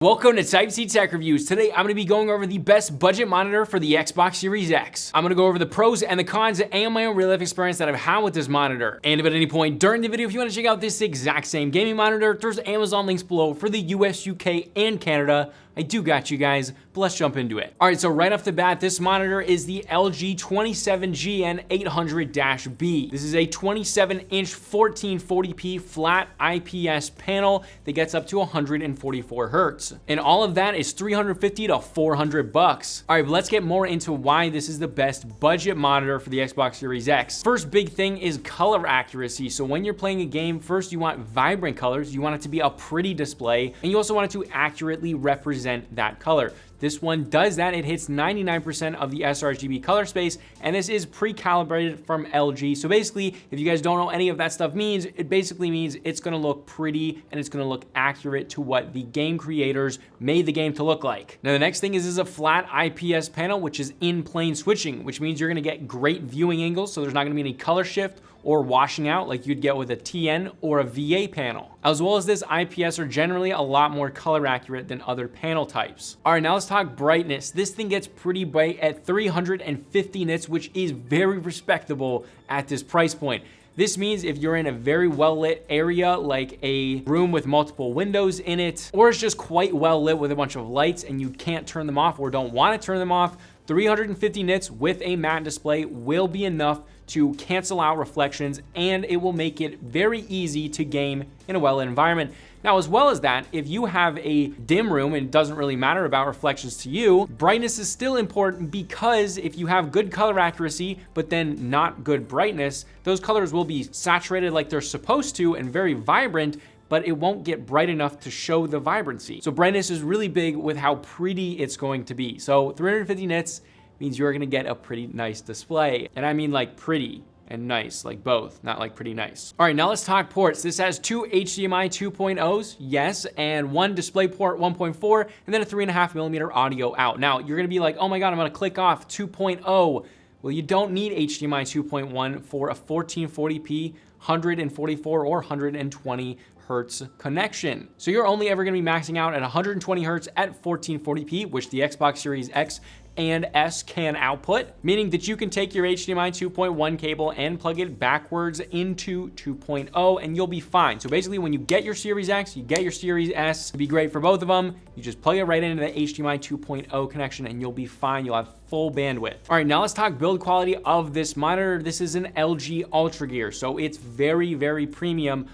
Welcome to Type C Tech Reviews. Today, I'm gonna be going over the best budget monitor for the Xbox Series X. I'm gonna go over the pros and the cons and my own real life experience that I've had with this monitor. And if at any point during the video, if you wanna check out this exact same gaming monitor, there's Amazon links below for the US, UK, and Canada. I do got you guys, but let's jump into it. All right, so right off the bat, this monitor is the LG 27GN 800-B. This is a 27-inch 1440p flat IPS panel that gets up to 144 hertz. And all of that is $350 to $400. All right, but let's get more into why this is the best budget monitor for the Xbox Series X. First big thing is color accuracy. So when you're playing a game, first you want vibrant colors, you want it to be a pretty display, and you also want it to accurately represent that color. This one does that. It hits 99% of the sRGB color space, and this is pre-calibrated from LG. So basically, if you guys don't know any of that stuff means, it basically means it's gonna look pretty and it's gonna look accurate to what the game creators made the game to look like. Now, the next thing is a flat IPS panel, which is in plane switching, which means you're gonna get great viewing angles, so there's not gonna be any color shift or washing out like you'd get with a TN or a VA panel. As well as this, IPS are generally a lot more color accurate than other panel types. All right, now let's talk brightness. This thing gets pretty bright at 350 nits, which is very respectable at this price point. This means if you're in a very well-lit area, like a room with multiple windows in it, or it's just quite well lit with a bunch of lights and you can't turn them off or don't want to turn them off, 350 nits with a matte display will be enough to cancel out reflections, and it will make it very easy to game in a well-lit environment. Now, as well as that, if you have a dim room and it doesn't really matter about reflections to you, brightness is still important, because if you have good color accuracy, but then not good brightness, those colors will be saturated like they're supposed to and very vibrant, but it won't get bright enough to show the vibrancy. So brightness is really big with how pretty it's going to be. So 350 nits means you're gonna get a pretty nice display. And I mean like pretty and nice, like both, not like pretty nice. All right, now let's talk ports. This has two HDMI 2.0s, yes, and one DisplayPort 1.4, and then a 3.5mm audio out. Now, you're gonna be like, oh my God, I'm gonna click off 2.0. Well, you don't need HDMI 2.1 for a 1440p, 144 or 120 hertz connection. So you're only ever gonna be maxing out at 120 hertz at 1440p, which the Xbox Series X and S can output, meaning that you can take your HDMI 2.1 cable and plug it backwards into 2.0 and you'll be fine. So basically, when you get your Series X, you get your Series S, it'd be great for both of them. You just plug it right into the HDMI 2.0 connection and you'll be fine. You'll have full bandwidth. All right, now let's talk build quality of this monitor. This is an LG Ultragear, so it's very, very premium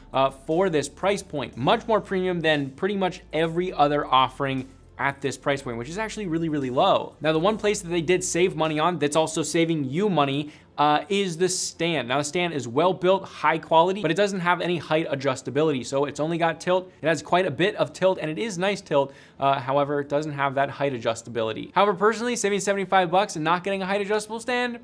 for this price point. Much more premium than pretty much every other offering at this price point, which is actually really, really low. Now, the one place that they did save money on that's also saving you money is the stand. Now, the stand is well built, high quality, but it doesn't have any height adjustability. So it's only got tilt. It has quite a bit of tilt, and it is nice tilt. However, it doesn't have that height adjustability. However, personally, saving $75 and not getting a height adjustable stand,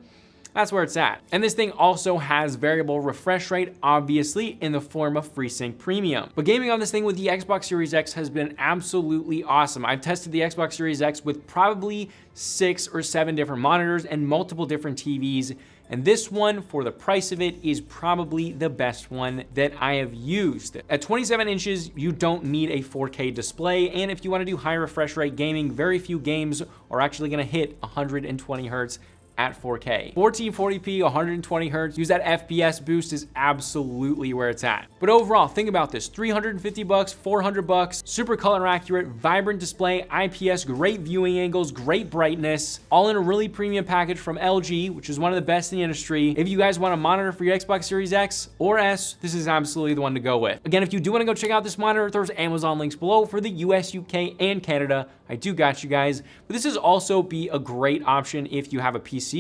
that's where it's at. And this thing also has variable refresh rate, obviously, in the form of FreeSync Premium. But gaming on this thing with the Xbox Series X has been absolutely awesome. I've tested the Xbox Series X with probably 6 or 7 different monitors and multiple different TVs. And this one, for the price of it, is probably the best one that I have used. At 27 inches, you don't need a 4K display. And if you wanna do high refresh rate gaming, very few games are actually gonna hit 120 hertz at 4K. 1440p, 120 hertz, use that FPS boost is absolutely where it's at. But overall, think about this, $350, $400, super color accurate, vibrant display, IPS, great viewing angles, great brightness, all in a really premium package from LG, which is one of the best in the industry. If you guys want a monitor for your Xbox Series X or S, this is absolutely the one to go with. Again, if you do wanna go check out this monitor, there's Amazon links below for the US, UK, and Canada. I do got you guys. But this is also be a great option if you have a PC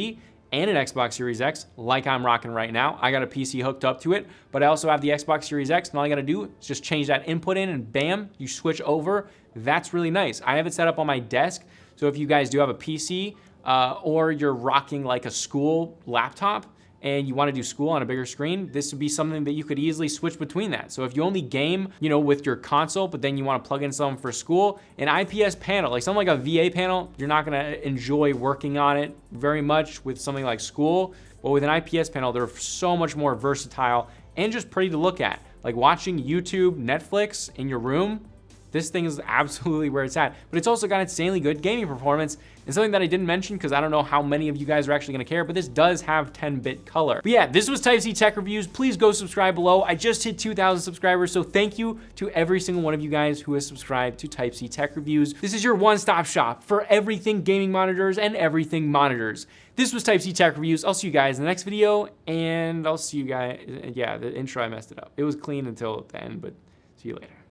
and an Xbox Series X, like I'm rocking right now. I got a PC hooked up to it, but I also have the Xbox Series X, and all I gotta do is just change that input in and bam, you switch over. That's really nice. I have it set up on my desk, so if you guys do have a PC or you're rocking like a school laptop, and you want to do school on a bigger screen, this would be something that you could easily switch between that. So if you only game, with your console, but then you want to plug in something for school, an IPS panel, like something like a VA panel, you're not going to enjoy working on it very much with something like school. But with an IPS panel, they're so much more versatile and just pretty to look at. Like watching YouTube, Netflix in your room, This thing is absolutely where it's at, but it's also got insanely good gaming performance. And something that I didn't mention, because I don't know how many of you guys are actually gonna care, but this does have 10-bit color. But yeah, this was Type-C Tech Reviews. Please go subscribe below. I just hit 2,000 subscribers, so thank you to every single one of you guys who has subscribed to Type-C Tech Reviews. This is your one-stop shop for everything gaming monitors and everything monitors. This was Type-C Tech Reviews. I'll see you guys in the next video, and I'll see you guys, yeah, the intro, I messed it up. It was clean until the end, but see you later.